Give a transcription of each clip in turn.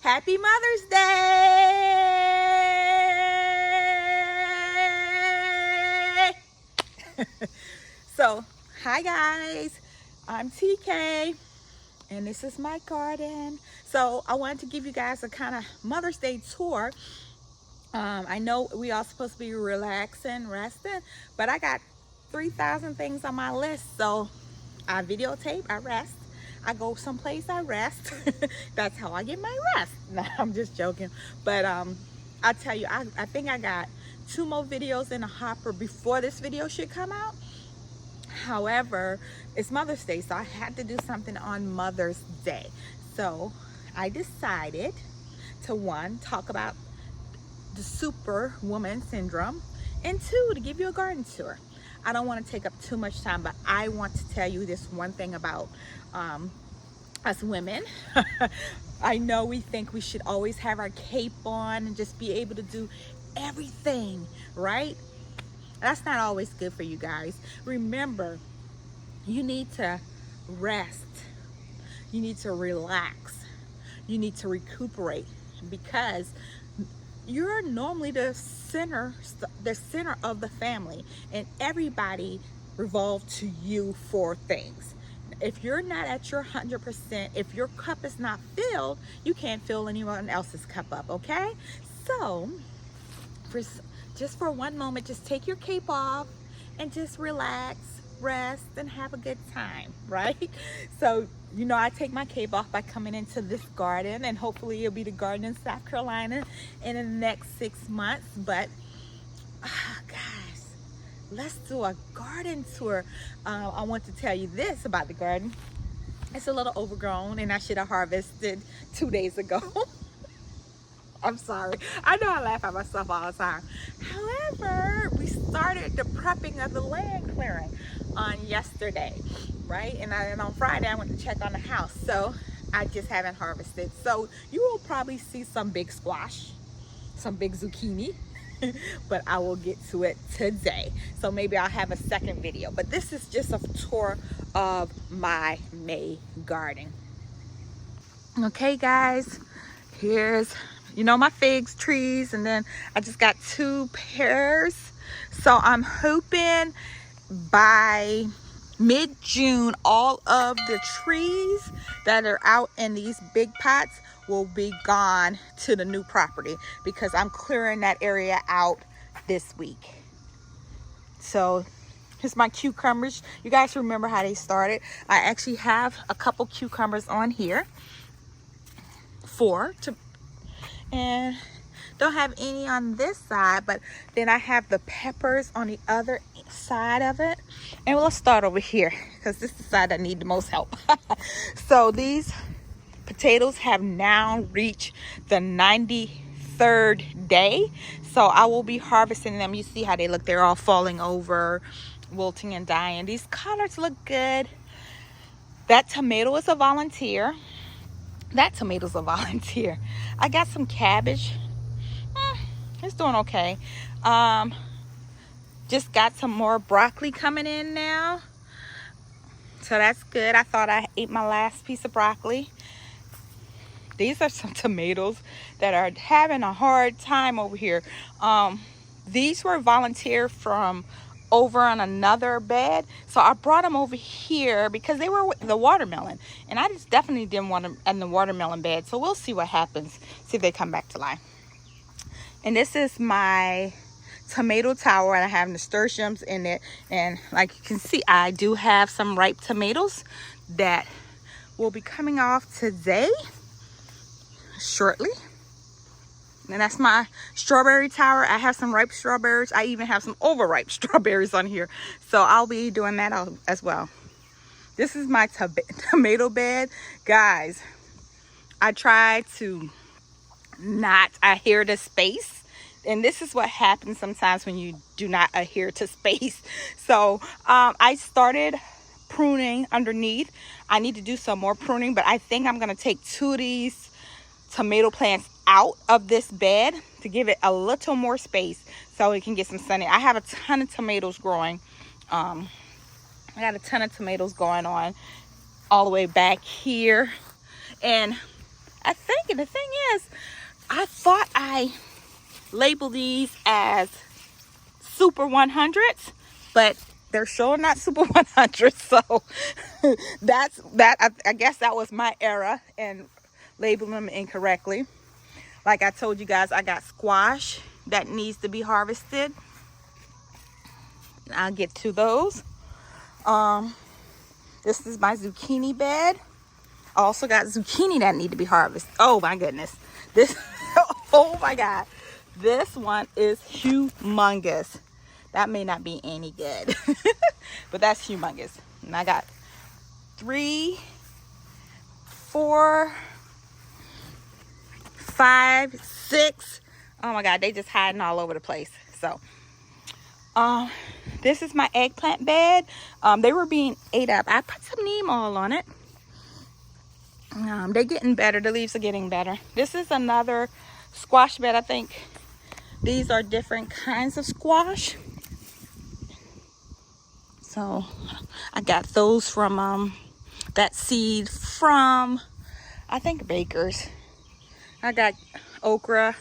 Happy Mother's Day! So, hi guys, I'm TK and this is my garden. So I wanted to give you guys a kind of Mother's Day tour. I know we all supposed to be relaxing, resting, but I got 3,000 things on my list. So I videotape, I rest. I go someplace, I rest. That's how I get my rest. No, I'm just joking. But I'll tell you, I think I got 2 more videos in the hopper before this video should come out. However, it's Mother's Day, so I had to do something on Mother's Day. So I decided to, 1, talk about the Superwoman Syndrome, and 2, to give you a garden tour. I don't want to take up too much time, but I want to tell you this one thing about us women. I know we think we should always have our cape on and just be able to do everything, right? That's not always good for you guys. Remember, you need to rest. You need to relax. You need to recuperate, because you're normally the center of the family, and everybody revolves to you for things. If you're not at your 100%, if your cup is not filled, you can't fill anyone else's cup up, okay? So, just for one moment, just take your cape off and just relax, rest, and have a good time, right? So, you know, I take my cape off by coming into this garden, and hopefully it'll be the garden in South Carolina in the next 6 months. But guys, let's do a garden tour. I want to tell you this about the garden. It's a little overgrown, and I should have harvested 2 days ago. I'm sorry. I know I laugh at myself all the time. However, we started the prepping of the land clearing on yesterday, right? And on Friday, I went to check on the house. So I just haven't harvested. So you will probably see some big squash, some big zucchini, but I will get to it today. So maybe I'll have a second video. But this is just a tour of my May garden. Okay, guys, here's, you know, my figs trees, and then I just got 2 pears. So I'm hoping by mid-June all of the trees that are out in these big pots will be gone to the new property, because I'm clearing that area out this week. So here's my cucumbers. You guys remember how they started. I actually have a couple cucumbers on here, 4 and don't have any on this side, but then I have the peppers on the other side of it. And let's start over here, because this is the side that need the most help. So these potatoes have now reached the 93rd day, so I will be harvesting them. You see how they look, they're all falling over, wilting and dying. These collards look good. That tomato is a volunteer. That tomato's a volunteer. I got some cabbage. It's doing okay. Just got some more broccoli coming in now, so that's good. I thought I ate my last piece of broccoli. These are some tomatoes that are having a hard time over here. These were volunteer from over on another bed, so I brought them over here because they were with the watermelon, and I just definitely didn't want them in the watermelon bed. So we'll see what happens, see if they come back to life. And this is my tomato tower, and I have nasturtiums in it, and like you can see, I do have some ripe tomatoes that will be coming off today shortly. And that's my strawberry tower. I have some ripe strawberries. I even have some overripe strawberries on here, so I'll be doing that as well. This is my tomato bed, guys. I try to not adhere to space, and this is what happens sometimes when you do not adhere to space. So I started pruning underneath. I need to do some more pruning, but I think I'm going to take 2 of these tomato plants out of this bed to give it a little more space so it can get some sun. I have a ton of tomatoes growing. I got a ton of tomatoes going on all the way back here, and I think And the thing is, I thought I labeled these as Super 100s, but they're sure not Super 100s. So that's that. I guess that was my error in labeling them incorrectly. Like I told you guys, I got squash that needs to be harvested. I'll get to those. This is my zucchini bed. I also got zucchini that need to be harvested. Oh my goodness. This, oh my God. This one is humongous. That may not be any good, but that's humongous. And I got 3, 4, 5, 6. Oh my God, they just hiding all over the place. So, this is my eggplant bed. They were being ate up. I put some neem oil on it. They're getting better. The leaves are getting better. This is another squash bed. I think these are different kinds of squash. So I got those from that seed from, I think, Baker's. I got okra,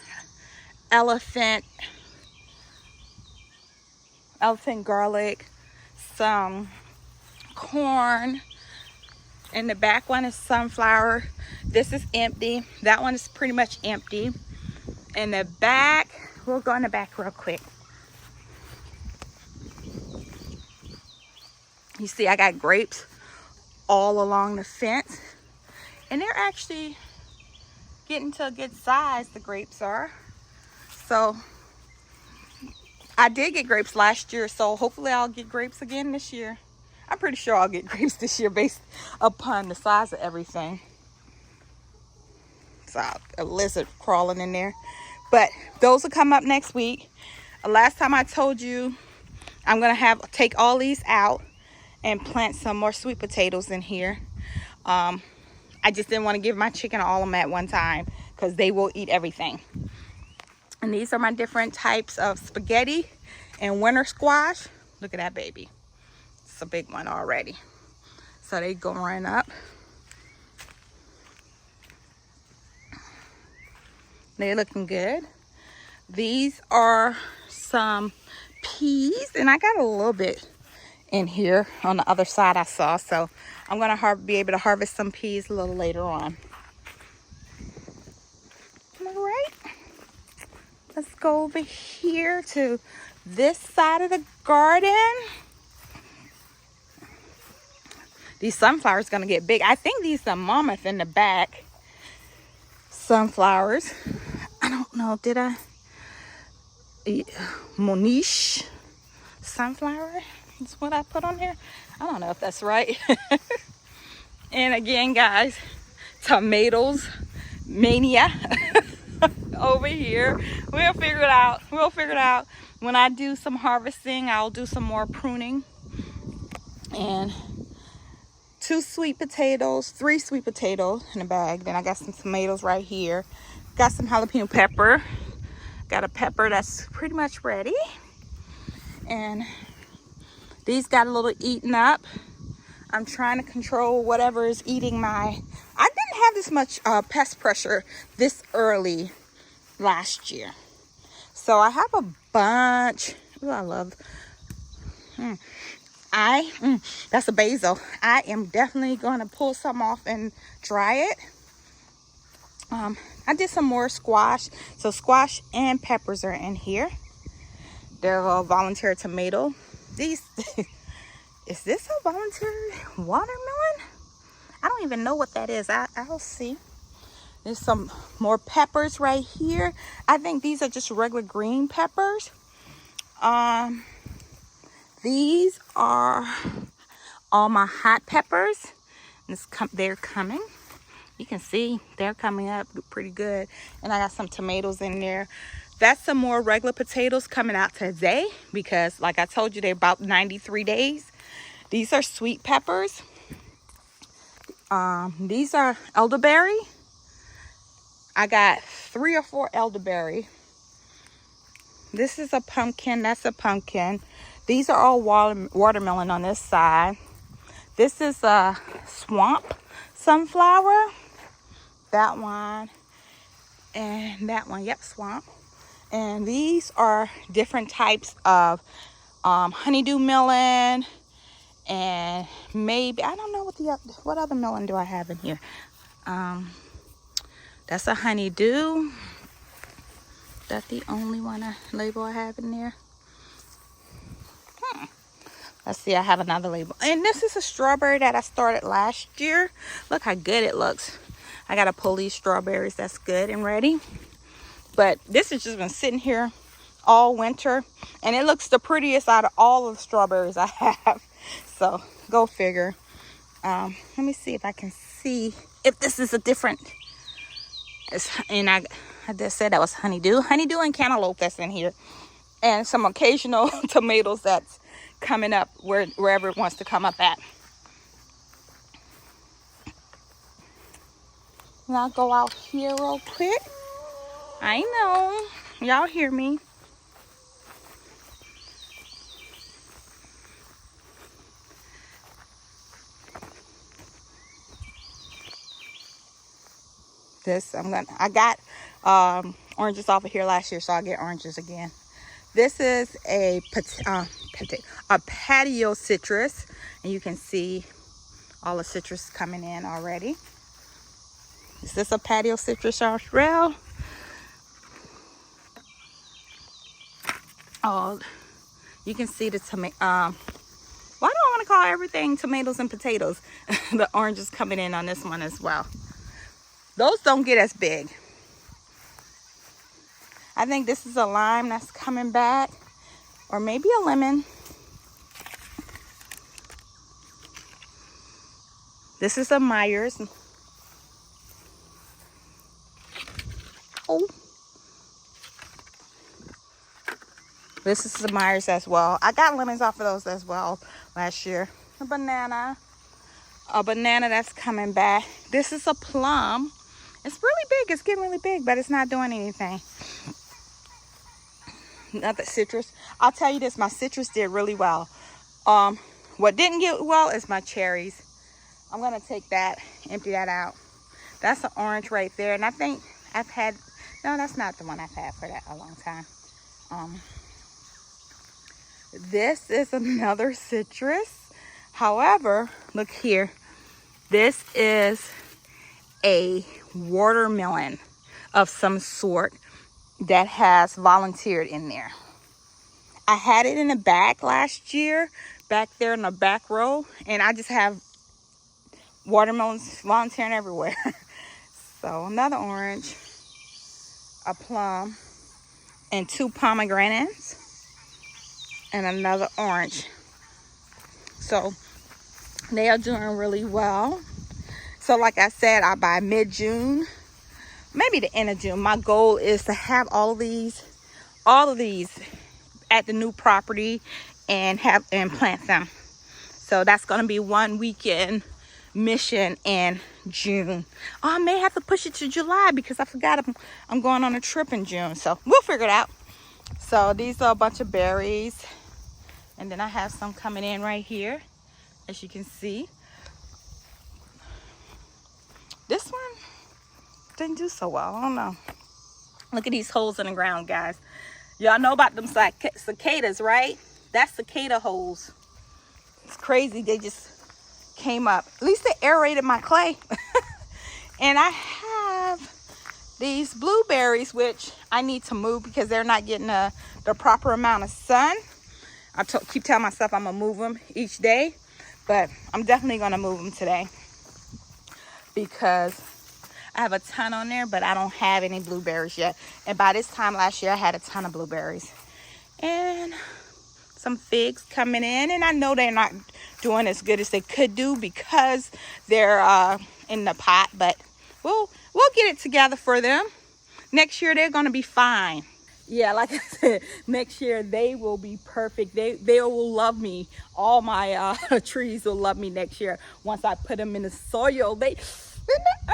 elephant garlic, some corn, and the back one is sunflower. This is empty. That one is pretty much empty. And the back, we'll go in the back real quick. You see, I got grapes all along the fence, and they're actually getting to a good size, the grapes are. So I did get grapes last year, so hopefully I'll get grapes again this year. I'm pretty sure I'll get grapes this year based upon the size of everything. So a lizard crawling in there. But those will come up next week. Last time I told you I'm going to take all these out and plant some more sweet potatoes in here. I just didn't want to give my chicken all of them at one time because they will eat everything. And these are my different types of spaghetti and winter squash. Look at that baby. It's a big one already. So they going up. They're looking good. These are some peas, and I got a little bit in here on the other side I saw, so I'm gonna be able to harvest some peas a little later on. All right, let's go over here to this side of the garden. These sunflowers gonna get big. I think these are mammoth in the back sunflowers. I don't know, did I Moniche sunflower is what I put on here. I don't know if that's right. And again, guys, tomatoes mania over here. We'll figure it out. We'll figure it out. When I do some harvesting, I'll do some more pruning. And 2 sweet potatoes, 3 sweet potatoes in a bag. Then I got some tomatoes right here. Got some jalapeno pepper. Got a pepper that's pretty much ready. And these got a little eaten up. I'm trying to control whatever is eating my... I didn't have this much pest pressure this early last year. So I have a bunch. Ooh, I love... that's a basil. I am definitely going to pull some off and dry it. I did some more squash. So squash and peppers are in here. They're a voluntary tomato. These... Is this a voluntary watermelon? I don't even know what that is. I'll see. There's some more peppers right here. I think these are just regular green peppers. These are all my hot peppers. They're coming. You can see they're coming up pretty good. And I got some tomatoes in there. That's some more regular potatoes coming out today because, like I told you, they're about 93 days. These are sweet peppers. These are elderberry. I got 3 or 4 elderberry. This is a pumpkin. That's a pumpkin. These are all watermelon on this side. This is a swamp sunflower. That one. And that one, yep, swamp. And these are different types of honeydew melon, and maybe, I don't know what other melon do I have in here. That's a honeydew. That's the only one label I have in there. Let's see, I have another label. And this is a strawberry that I started last year. Look how good it looks. I gotta pull these strawberries. That's good and ready. But this has just been sitting here all winter, and it looks the prettiest out of all of the strawberries I have. So go figure. Let me see if I can see if this is a different. And I just said that was honeydew and cantaloupe that's in here, and some occasional tomatoes that's coming up wherever it wants to come up at. And I'll go out here real quick. I know y'all hear me. I got oranges off of here last year, so I'll get oranges again. This is a patio citrus, and you can see all the citrus coming in already. Is this a patio citrus as well? Oh, you can see the tomato. Why do I want to call everything tomatoes and potatoes? The oranges coming in on this one as well. Those don't get as big. I think this is a lime that's coming back, or maybe a lemon. This is a Myers. Oh. This is the Myers as well. I got lemons off of those as well last year. A banana that's coming back. This is a plum. It's really big. It's getting really big, but it's not doing anything. Another citrus. I'll tell you this, my citrus did really well. What didn't get well is my cherries. I'm gonna take that, empty that out. That's an orange right there, and I think I've had, no, that's not the one I've had for that a long time. This is another citrus. However, look here. This is a watermelon of some sort that has volunteered in there. I had it in the back last year, back there in the back row, and I just have watermelons volunteering everywhere. So another orange, a plum, and 2 pomegranates, and another orange. So they are doing really well. So like I said, I buy mid-June, maybe the end of June. My goal is to have all of these at the new property and plant them. So that's going to be one weekend mission in June. Oh, I may have to push it to July because I forgot I'm going on a trip in June. So we'll figure it out. So these are a bunch of berries. And then I have some coming in right here, as you can see. This one didn't do so well. I don't know. Look at these holes in the ground, guys. Y'all know about them cicadas, right? That's cicada holes. It's crazy. They just came up. At least they aerated my clay. And I have these blueberries, which I need to move because they're not getting the proper amount of sun. I keep telling myself I'm going to move them each day. But I'm definitely going to move them today, because I have a ton on there, but I don't have any blueberries yet. And by this time last year, I had a ton of blueberries. And some figs coming in. And I know they're not doing as good as they could do because they're in the pot. But we'll get it together for them. Next year, they're going to be fine. Yeah, like I said, next year they will be perfect. They will love me. All my trees will love me next year once I put them in the soil. They in the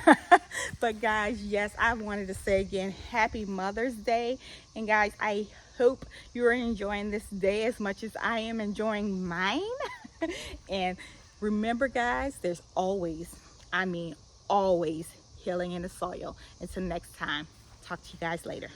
earth. But guys, yes, I wanted to say again, happy Mother's Day. And guys, I hope you're enjoying this day as much as I am enjoying mine. And remember, guys, there's always, I mean always, healing in the soil. Until next time, talk to you guys later.